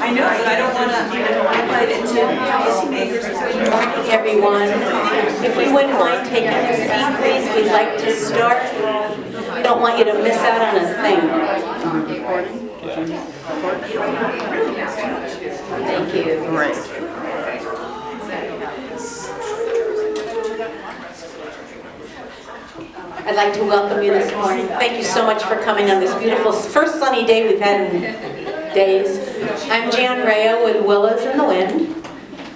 I know, but I don't want to highlight it to policymakers. Good morning, everyone. If we wouldn't mind taking a seat, please, we'd like to start. We don't want you to miss out on a thing. Thank you. Right. I'd like to welcome you this morning. Thank you so much for coming on this beautiful first sunny day we've had in days. I'm Jan Rea with Willows in the Wind.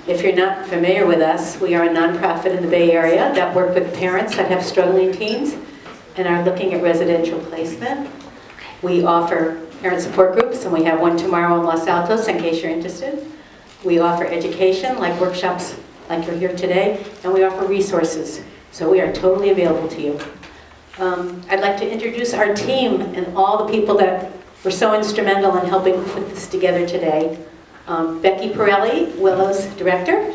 If you're not familiar with us, we are a nonprofit in the Bay Area that work with parents that have struggling teens and are looking at residential placement. We offer parent support groups, and we have one tomorrow in Los Altos in case you're interested. We offer education, like workshops like you're here today, and we offer resources. So we are totally available to you. I'd like to introduce our team and all the people that were so instrumental in helping put this together today. Becky Pirelli, Willow's director.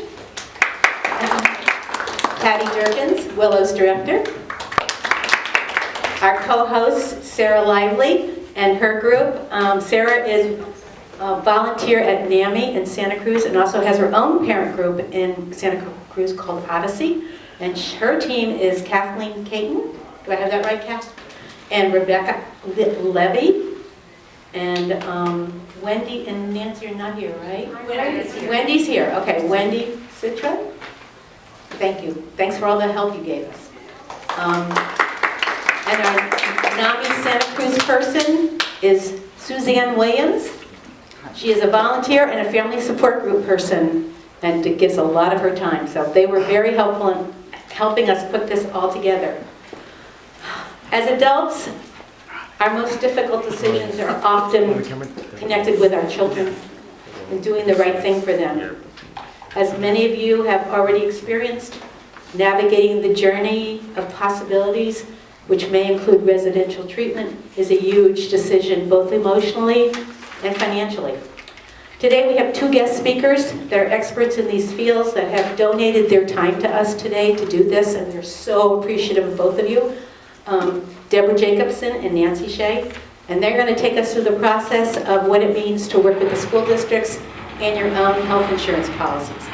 Patty Durkins, Willow's director. Our co-host, Sarah Lively, and her group. Sarah is a volunteer at NAMI in Santa Cruz and also has her own parent group in Santa Cruz called Odyssey. And her team is Kathleen Caton. Do I have that right, Kath? And Rebecca Levy. And Wendy and Nancy are not here, right? Wendy's here. Okay, Wendy Citra. Thank you. Thanks for all the help you gave us. And our NAMI Santa Cruz person is Suzanne Williams. She is a volunteer and a family support group person and gives a lot of her time. So they were very helpful in helping us put this all together. As adults, our most difficult decisions are often connected with our children and doing the right thing for them. As many of you have already experienced, navigating the journey of possibilities, which may include residential treatment, is a huge decision, both emotionally and financially. Today we have two guest speakers that are experts in these fields that have donated their time to us today to do this, and we're so appreciative of both of you. Deborah Jacobson and Nancy Shea, and they're going to take us through the process of what it means to work with the school districts and your own health insurance policies.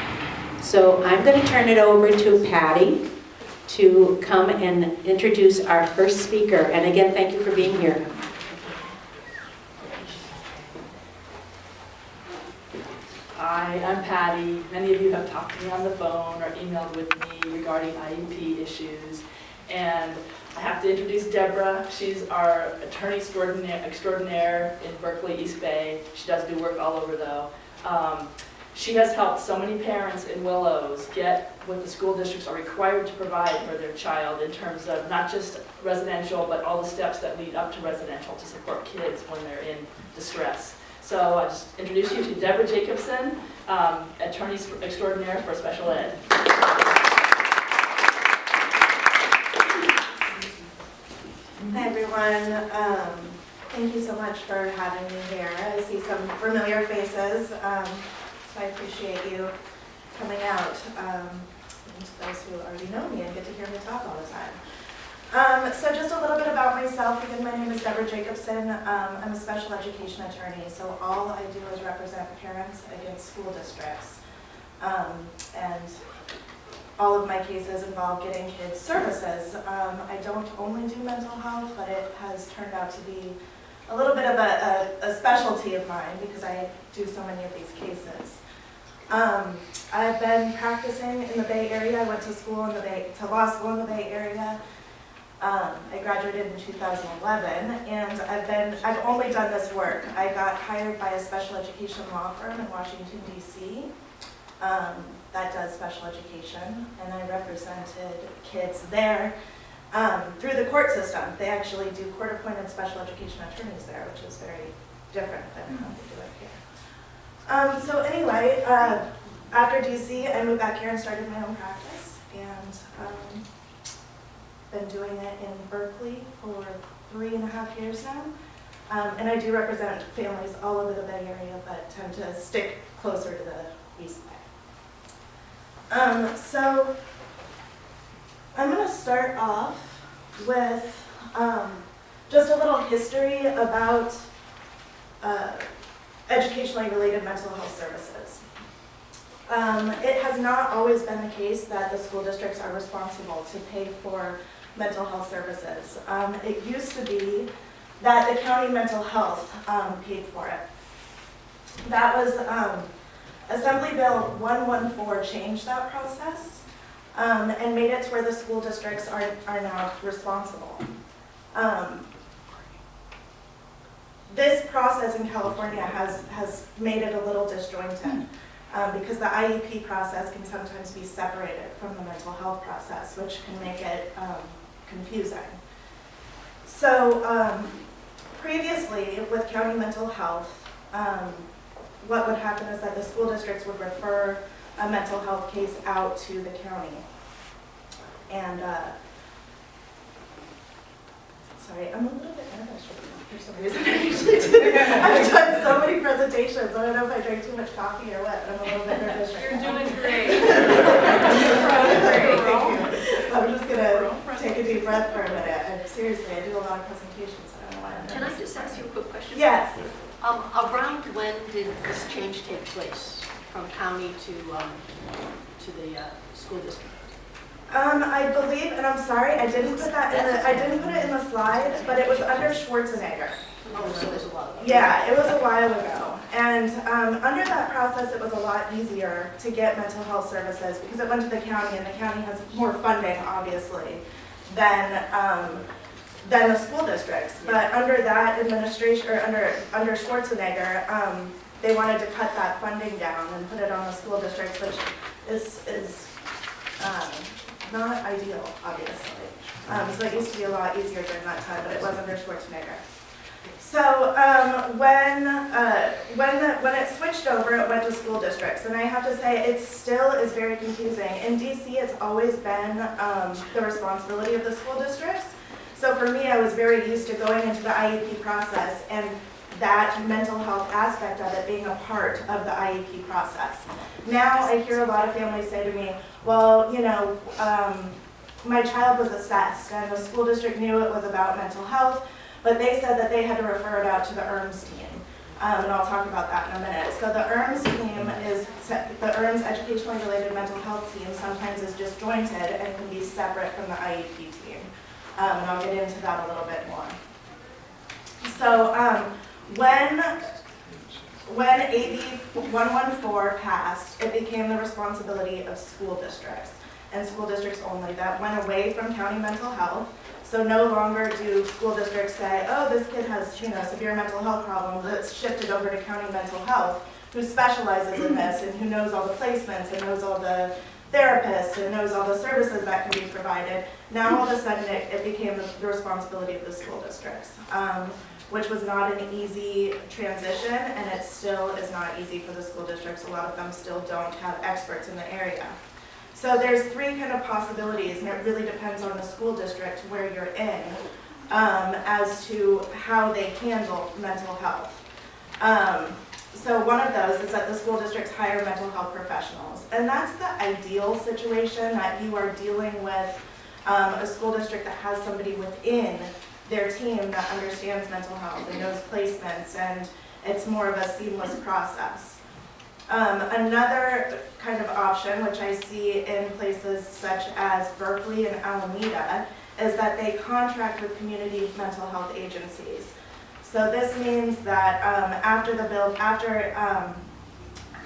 So I'm going to turn it over to Patty to come and introduce our first speaker. And again, thank you for being here. Hi, I'm Patty. Many of you have talked to me on the phone or emailed with me regarding IEP issues. And I have to introduce Deborah. She's our attorney extraordinaire in Berkeley, East Bay. She does do work all over though. She has helped so many parents in Willows get what the school districts are required to provide for their child in terms of not just residential, but all the steps that lead up to residential to support kids when they're in distress. So I just introduce you to Deborah Jacobson, attorney extraordinaire for special ed. Hi everyone, thank you so much for having me here. I see some familiar faces, so I appreciate you coming out. And to those who already know me and get to hear me talk all the time. So just a little bit about myself. Again, my name is Deborah Jacobson. I'm a special education attorney, so all I do is represent parents against school districts. And all of my cases involve getting kids services. I don't only do mental health, but it has turned out to be a little bit of a specialty of mine because I do so many of these cases. I've been practicing in the Bay Area. I went to law school in the Bay Area. I graduated in 2011, and I've only done this work. I got hired by a special education law firm in Washington, D.C. That does special education, and I represented kids there through the court system. They actually do court-appointed special education attorneys there, which is very different than how they do it here. So anyway, after DC, I moved back here and started my own practice, and been doing it in Berkeley for 3.5 years now. And I do represent families all over the Bay Area, but tend to stick closer to the East Bay. So I'm going to start off with just a little history about educationally related mental health services. It has not always been the case that the school districts are responsible to pay for mental health services. It used to be that the county mental health paid for it. That was Assembly Bill 114 changed that process and made it to where the school districts are now responsible. This process in California has made it a little disjointed because the IEP process can sometimes be separated from the mental health process, which can make it confusing. So previously with county mental health, what would happen is that the school districts would refer a mental health case out to the county. And sorry, I'm a little bit nervous for some reason. I've done so many presentations. I don't know if I drank too much coffee or what, but I'm a little bit nervous right now. You're doing great. Thank you. I'm just going to take a deep breath for a minute. And seriously, I do a lot of presentations. I don't know why I'm nervous. Can I just ask you a quick question? Yes. Around when did this change take place from county to the school district? I believe, and I'm sorry, I didn't put that in the, I didn't put it in the slide, but it was under Schwarzenegger. Oh, so there's a lot of. Yeah, it was a while ago. And under that process, it was a lot easier to get mental health services because it went to the county, and the county has more funding, obviously, than the school districts. But under that administration, or under Schwarzenegger, they wanted to cut that funding down and put it on the school districts, which is not ideal, obviously. So it used to be a lot easier during that time, but it was under Schwarzenegger. So when it switched over, it went to school districts, and I have to say it still is very confusing. In DC, it's always been the responsibility of the school districts. So for me, I was very used to going into the IEP process and that mental health aspect of it being a part of the IEP process. Now I hear a lot of families say to me, well, you know, my child was assessed and the school district knew it was about mental health, but they said that they had to refer it out to the ERMS team. And I'll talk about that in a minute. So the ERMS team is, the ERMS educationally related mental health team sometimes is disjointed and can be separate from the IEP team. And I'll get into that a little bit more. So when AB 114 passed, it became the responsibility of school districts and school districts only. That went away from county mental health. So no longer do school districts say, oh, this kid has, you know, severe mental health problems. Let's shift it over to county mental health, who specializes in this and who knows all the placements and knows all the therapists and knows all the services that can be provided. Now all of a sudden it became the responsibility of the school districts, which was not an easy transition, and it still is not easy for the school districts. A lot of them still don't have experts in the area. So there's three kind of possibilities, and it really depends on the school district where you're in as to how they handle mental health. So one of those is that the school districts hire mental health professionals, and that's the ideal situation, that you are dealing with a school district that has somebody within their team that understands mental health and knows placements, and it's more of a seamless process. Another kind of option, which I see in places such as Berkeley and Alameda, is that they contract with community mental health agencies. So this means that after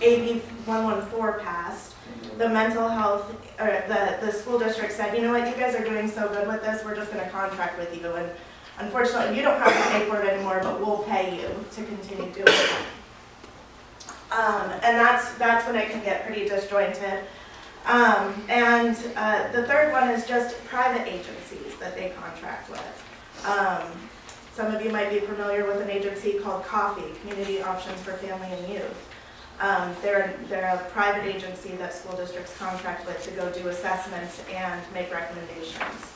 AB 114 passed, the mental health, or the school district said, you know what, you guys are doing so good with this, we're just going to contract with you. And unfortunately, you don't have to pay for it anymore, but we'll pay you to continue doing it. And that's when it can get pretty disjointed. The third one is just private agencies that they contract with. Some of you might be familiar with an agency called COFFEE, Community Options for Family and Youth. They're a private agency that school districts contract with to go do assessments and make recommendations.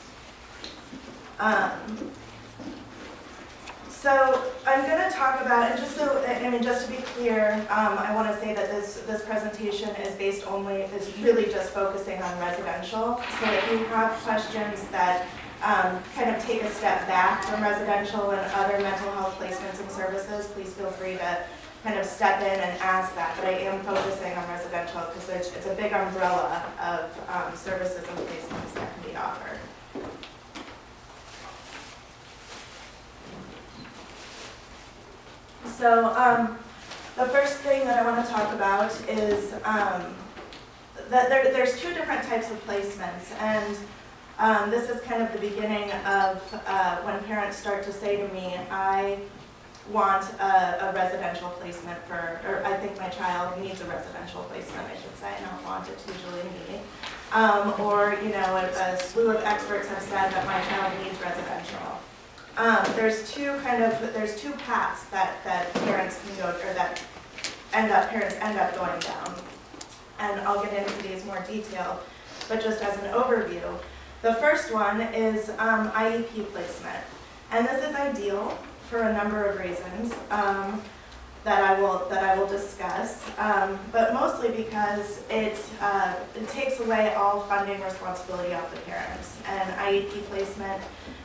So I'm going to talk about, and just to be clear, I want to say that this presentation is really just focusing on residential. So if you have questions that kind of take a step back from residential and other mental health placements and services, please feel free to kind of step in and ask that. But I am focusing on residential because it's a big umbrella of services and placements that can be offered. So the first thing that I want to talk about is that there's two different types of placements, and this is kind of the beginning of when parents start to say to me, I want a residential placement or I think my child needs a residential placement, I should say, I don't want, it's usually me. Or, you know, a slew of experts have said that my child needs residential. There's two paths that parents can go, or that parents end up going down. And I'll get into these more detail, but just as an overview. The first one is IEP placement. And this is ideal for a number of reasons that I will discuss, but mostly because it takes away all funding responsibility off the parents. And IEP placement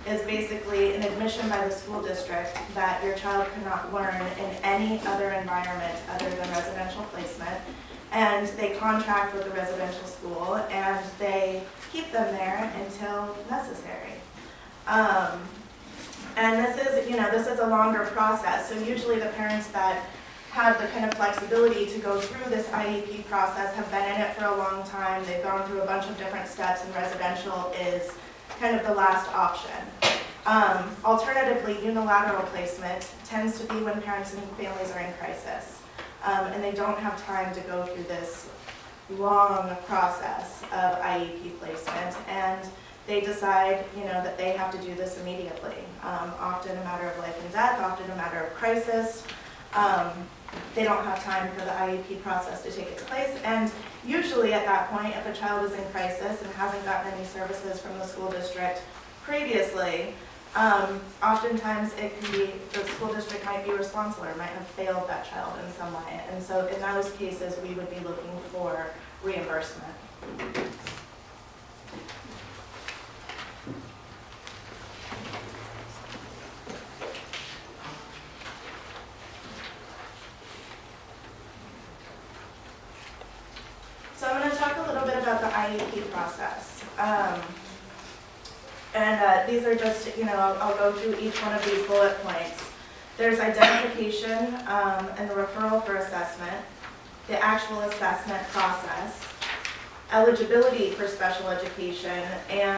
is basically an admission by the school district that your child cannot learn in any other environment other than residential placement. And they contract with the residential school and they keep them there until necessary. And this is a longer process. So usually the parents that have the kind of flexibility to go through this IEP process have been in it for a long time. They've gone through a bunch of different steps, and residential is kind of the last option. Alternatively, unilateral placement tends to be when parents and families are in crisis. And they don't have time to go through this long process of IEP placement, and they decide, that they have to do this immediately. Often a matter of life and death, often a matter of crisis. They don't have time for the IEP process to take its place, and usually at that point, if a child is in crisis and hasn't gotten any services from the school district previously, oftentimes it can be, the school district might be responsible or might have failed that child in some way. And so in those cases, we would be looking for reimbursement. So I'm going to talk a little bit about the IEP process. These are just, I'll go through each one of these bullet points. There's identification and the referral for assessment, the actual assessment process, eligibility for special education, and